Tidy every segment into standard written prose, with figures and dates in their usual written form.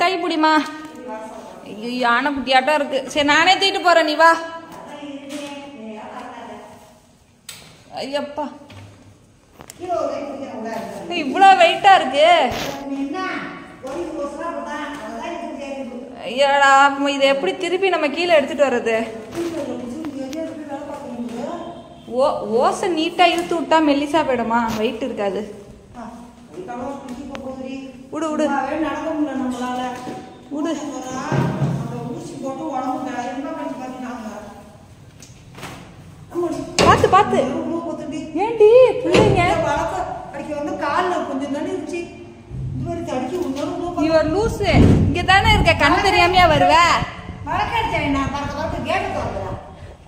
கை பிடிமா. யானை குட்டியாட்டம் இருக்கு. சரி நானே தூக்கிட்டு போறேன், நீ வா. ஐயப்பா இவ்வளோ வெயிட்டா இருக்கு. ஐயாடா இதை எப்படி திருப்பி நம்ம கீழே எடுத்துட்டு வர்றது? ஓசை நீட்டா இழுத்து விட்டா மெல்லிசா போயிடுமா? வெயிட் இருக்காது. விடு விடு விடு. பார்த்து பார்த்து. ஏண்டி பிள்ளைங்க இவர் லூசு. இங்க தானே இருக்க, கண் தெரியாமையா வருவ.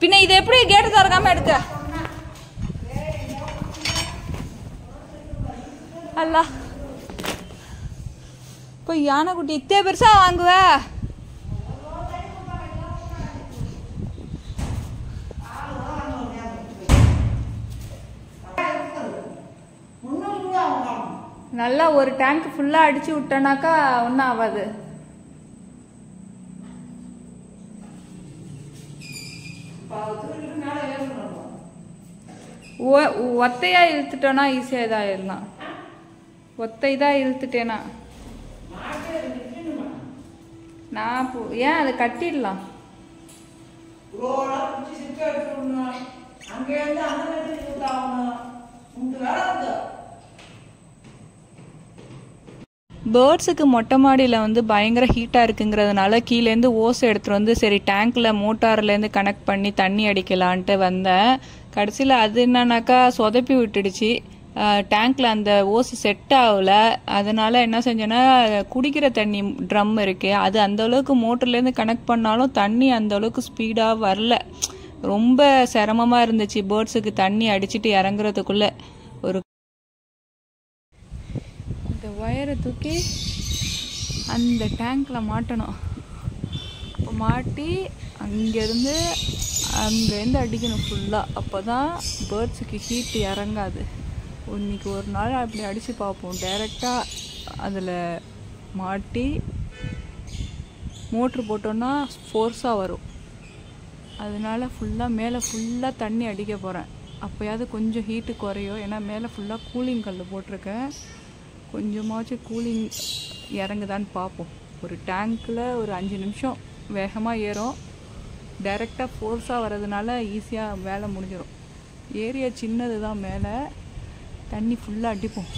பின்ன இது எப்படி கேட்டு திறக்காம எடுக்க? அல்ல இப்போ யானைக்குட்டி இத்தே பெருசா வாங்குவ? நல்லா ஒரு டேங்க் ஃபுல்லா அடிச்சு விட்டனாக்கா ஒன்றும் ஆகாது. ஒத்தையா இழுத்துட்டோன்னா ஈஸியா இதாயிடலாம். ஒத்தை தான் இழுத்துட்டேனா நான் ஏன் அதை கட்டிடலாம். பேர்ட்ஸுக்கு மொட்டை மாடியில் வந்து பயங்கர ஹீட்டாக இருக்குங்கிறதுனால கீழேருந்து ஓஸ் எடுத்துகிட்டு வந்து சரி டேங்க்கில் மோட்டார்லேருந்து கனெக்ட் பண்ணி தண்ணி அடிக்கலான்ட்டு வந்தேன். கடைசியில் அது என்னன்னாக்கா சொதப்பி விட்டுடுச்சு. டேங்க்கில் அந்த ஓஸ் செட் ஆகலை. அதனால் என்ன செஞ்சேன்னா குடிக்கிற தண்ணி ட்ரம் இருக்கு, அது அந்தளவுக்கு மோட்டர்லேருந்து கனெக்ட் பண்ணாலும் தண்ணி அந்தளவுக்கு ஸ்பீடாக வரல. ரொம்ப சிரமமாக இருந்துச்சு பேர்ட்ஸுக்கு தண்ணி அடிச்சுட்டு இறங்குறதுக்குள்ளே. ஒரு இந்த ஒயரை தூக்கி அந்த டேங்க்கில் மாட்டணும். இப்போ மாட்டி அங்கேருந்து அடிக்கணும் ஃபுல்லாக. அப்போ தான் பேர்ட்ஸுக்கு ஹீட் இறங்காது. இன்னைக்கு ஒரு நாள் அப்படி அடித்து பார்ப்போம். டைரெக்டாக அதில் மாட்டி மோட்ரு போட்டோன்னா ஃபோர்ஸாக வரும். அதனால ஃபுல்லாக மேலே ஃபுல்லாக தண்ணி அடிக்க போகிறேன். அப்போயாவது கொஞ்சம் ஹீட்டு குறையும். ஏன்னா மேலே ஃபுல்லாக கூலிங் கல் போட்டிருக்கேன். கொஞ்சமாச்சும் கூலிங் இறங்குதான்னு பார்ப்போம். ஒரு டேங்க்கில் ஒரு 5 நிமிஷம் வேகமாக ஏறும். டைரெக்டாக ஃபோர்ஸாக வர்றதுனால ஈஸியாக வேலை முடிஞ்சிடும். ஏரியா சின்னது தான், மேலே தண்ணி ஃபுல்லாக அடிப்போம்.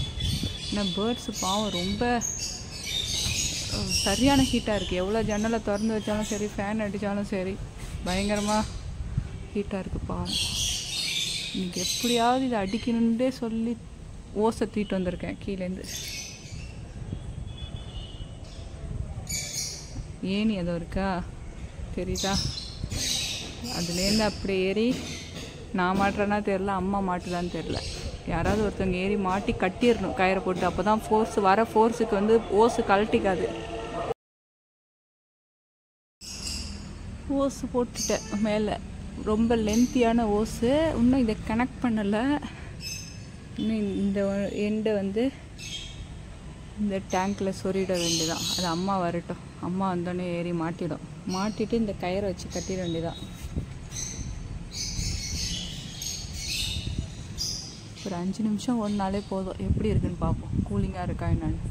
ஏன்னா பேர்ட்ஸு பாவம் ரொம்ப சரியான ஹீட்டாக இருக்குது. எவ்வளோ ஜன்னலை திறந்து வச்சாலும் சரி, ஃபேன் அடித்தாலும் சரி, பயங்கரமாக ஹீட்டாக இருக்குது பாவம். இன்றைக்கி எப்படியாவது இதை அடிக்கணுன்னே சொல்லி ஓசை தூக்கிட்டு வந்திருக்கேன் கீழேருந்து. ஏணி அதோ இருக்கா தெரியுதா? அதுலேருந்து அப்படி ஏறி நான் மாட்டுறேன்னா தெரில, அம்மா மாட்டுதான்னு தெரில. யாராவது ஒருத்தவங்க ஏறி மாட்டி கட்டிடணும் கயிறை போட்டு. அப்போ தான் ஃபோர்ஸ் வர ஃபோர்ஸுக்கு வந்து ஓஸு கழட்டிக்காது. ஓஸு போட்டுட்டேன் மேலே. ரொம்ப லென்த்தியான ஓஸு. இன்னும் இதை கனெக்ட் பண்ணலை. இன்னும் இந்த எண்டை வந்து இந்த டேங்க்கில் சொருகிட வேண்டியதான். அது அம்மா வரட்டும். அம்மா வந்தோடனே ஏறி மாட்டிடும். மாட்டிட்டு இந்த கயிறை வச்சு கட்டிட வேண்டியதான். ஒரு 5 நிமிஷம் ஓடினாலே போதும். எப்படி இருக்குன்னு பார்ப்போம், கூலிங்காக இருக்கா என்னன்னு.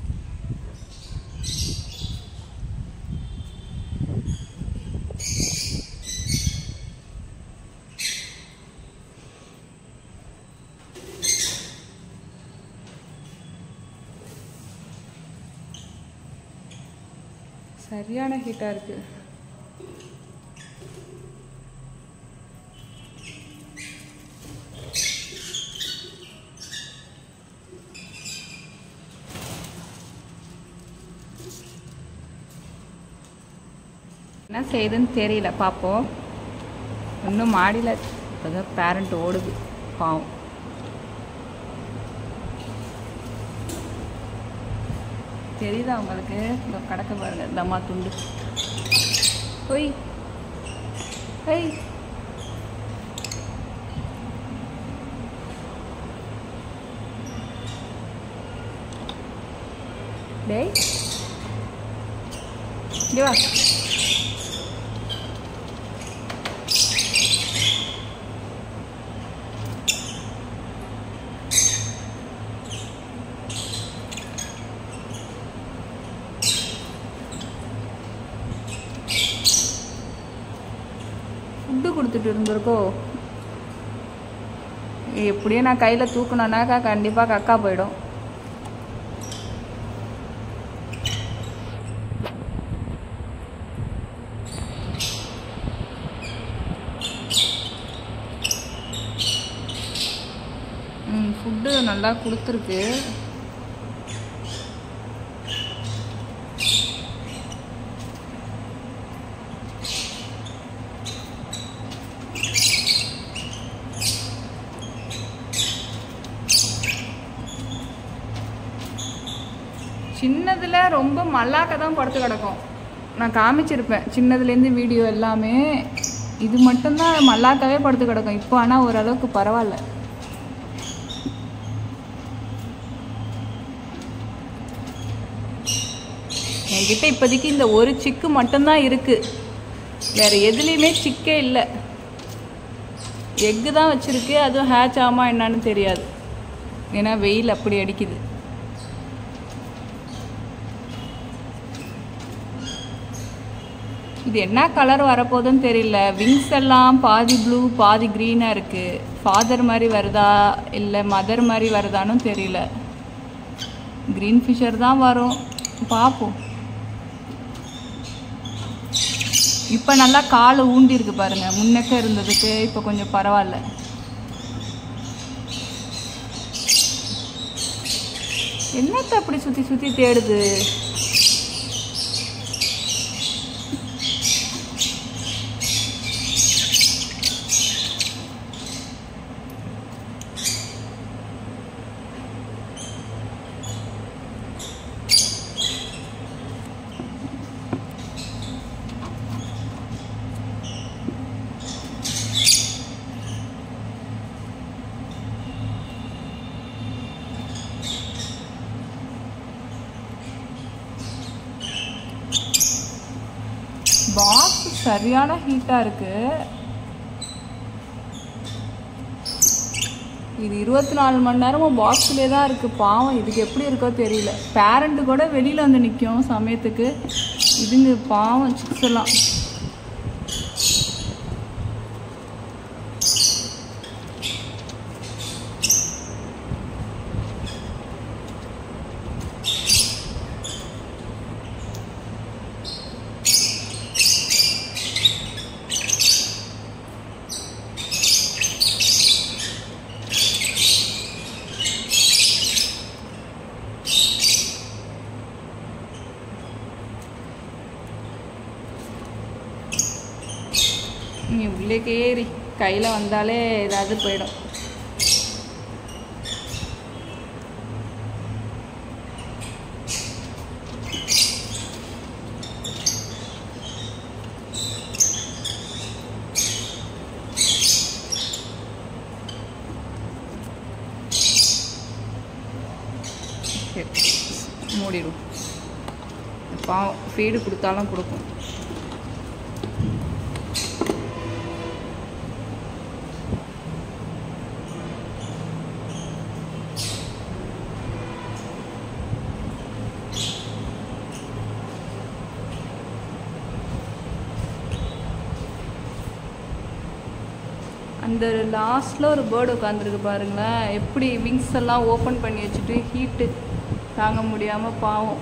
சரியான ஹீட்டாக இருக்குது. என்ன செய்யுதுன்னு தெரியல, பார்ப்போம். இன்னும் மாடியில் இப்போதான் பேரண்ட் ஓடுது பாவம். தெரியுதா உங்களுக்கு? இந்த கடக்க பாருங்க, தம்மா துண்டு. ஒய் ஒய் டேய் இங்கே வா. ஃபுட்டு கொடுத்துட்டு இருந்திருக்கோ. எப்படியும் நான் கையில் தூக்கணுன்னாக்கா கண்டிப்பாக கக்கா போயிடும். ஃபுட்டு நல்லா கொடுத்துருக்கு. சின்னதில் ரொம்ப மல்லாக்க தான் படுத்து கிடக்கும். நான் காமிச்சிருப்பேன் சின்னதுலேருந்து வீடியோ எல்லாமே. இது மட்டும்தான் மல்லாக்காவே படுத்து கிடக்கும். இப்போ ஆனால் ஓரளவுக்கு பரவாயில்ல. என்கிட்ட இப்போதைக்கு இந்த ஒரு சிக்கு மட்டும்தான் இருக்குது. வேறு எதுலேயுமே சிக்கே இல்லை. எக்கு தான் வச்சுருக்கு. அதுவும் ஹேட்ச் ஆமா என்னன்னு தெரியாது. ஏன்னா வெயில் அப்படி அடிக்குது. இது என்ன கலர் வரப்போகுதுன்னு தெரியல. விங்ஸ் எல்லாம் பாதி ப்ளூ பாதி க்ரீனாக இருக்குது. ஃபாதர் மாதிரி வருதா இல்லை மதர் மாதிரி வருதான்னு தெரியல. க்ரீன் ஃபிஷர் தான் வரும், பார்ப்போம். இப்போ நல்லா காலை ஊண்டி இருக்கு பாருங்கள். முன்னக்க இருந்ததுக்கு இப்போ கொஞ்சம் பரவாயில்ல. என்னத்தை அப்படி சுற்றி சுற்றி தேடுது? பாக்ஸ் சரியான ஹீட்டாக இருக்கு. இது 24 மணி நேரமும் பாக்ஸ்லேயே தான் இருக்குது. பாவம், இதுக்கு எப்படி இருக்கோ தெரியல. பேரண்ட்டு கூட வெளியில் வந்து நிற்கும் சமயத்துக்கு. இதுங்க பாவம் சிக்ஸ் எல்லாம். நீ உள்ளே ஏறி கையில் வந்தாலே ஏதாவது போயிடும். மூடிடும். பாவம், ஃபீடு கொடுத்தாலும் கொடுக்கும். அந்த லாஸ்ட்டில் ஒரு பேர்டு உட்காந்துருக்கு பாருங்களேன். எப்படி விங்ஸ் எல்லாம் ஓப்பன் பண்ணி வச்சுட்டு ஹீட்டு தாங்க முடியாமல் பாவம்.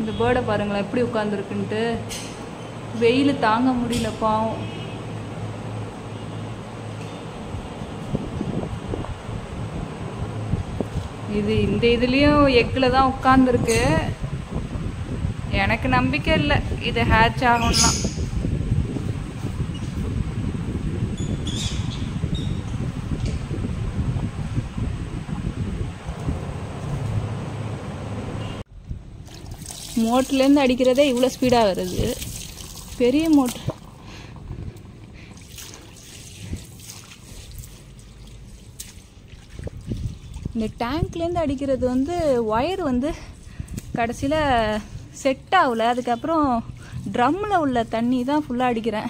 இந்த பேர்டை பாருங்களேன் எப்படி உட்காந்துருக்குன்ட்டு. வெயில் தாங்க முடியல பாவம். இது இந்த இதுலேயும் எக்கில் தான் உட்காந்துருக்கு. எனக்கு நம்பிக்கை இல்லை இது ஹேட்ச் ஆகும்னா. மோட்டர்லேருந்து அடிக்கிறதே இவ்வளோ ஸ்பீடாக வருது. பெரிய மோட்ரு. இந்த டேங்க்லேருந்து அடிக்கிறது ஒயர் கடைசியில் செட் ஆகலை. அதுக்கப்புறம் ட்ரம்மில் உள்ள தண்ணி தான் ஃபுல்லாக அடிக்கிறேன்.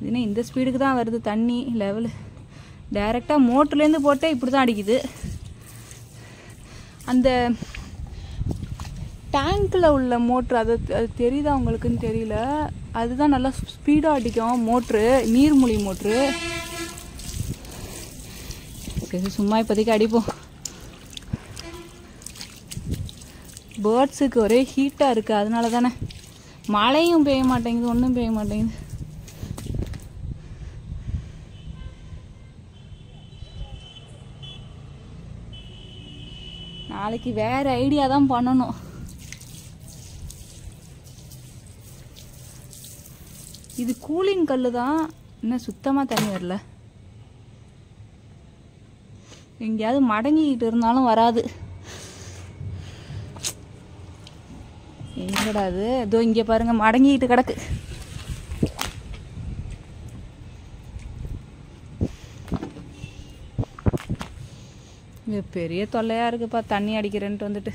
இதுனா இந்த ஸ்பீடுக்கு தான் வருது தண்ணி லெவலு. டைரெக்டாக மோட்டர்லேருந்து போட்டே இப்படி தான் அடிக்குது. அந்த டேங்க்கில் உள்ள மோட்ரு அது தெரியுதா உங்களுக்குன்னு தெரியல, அதுதான் நல்லா ஸ்பீடாக அடிக்கும் மோட்ரு, நீர்மூழ்கி மோட்ரு. சரி சும்மா இப்போதைக்கு அடிப்போம். பேர்ட்ஸுக்கு ஒரே ஹீட்டாக இருக்குது, அதனால தானே. மழையும் பெய்ய மாட்டேங்குது, ஒன்றும் பெய்ய மாட்டேங்குது. நாளைக்கு வேறு ஐடியா தான் பண்ணணும். இது கூலிங் கல் தான், இன்னும் சுத்தமாக தண்ணி வரல. எங்கேயாவது மடங்கிக்கிட்டு இருந்தாலும் வராது. எங்கடா அது? இதோ இங்கே பாருங்க, மடங்கிக்கிட்டு கிடக்கு. பெரிய தொல்லையாக இருக்குப்பா தண்ணி அடிக்கிறேன்ட்டு வந்துட்டு.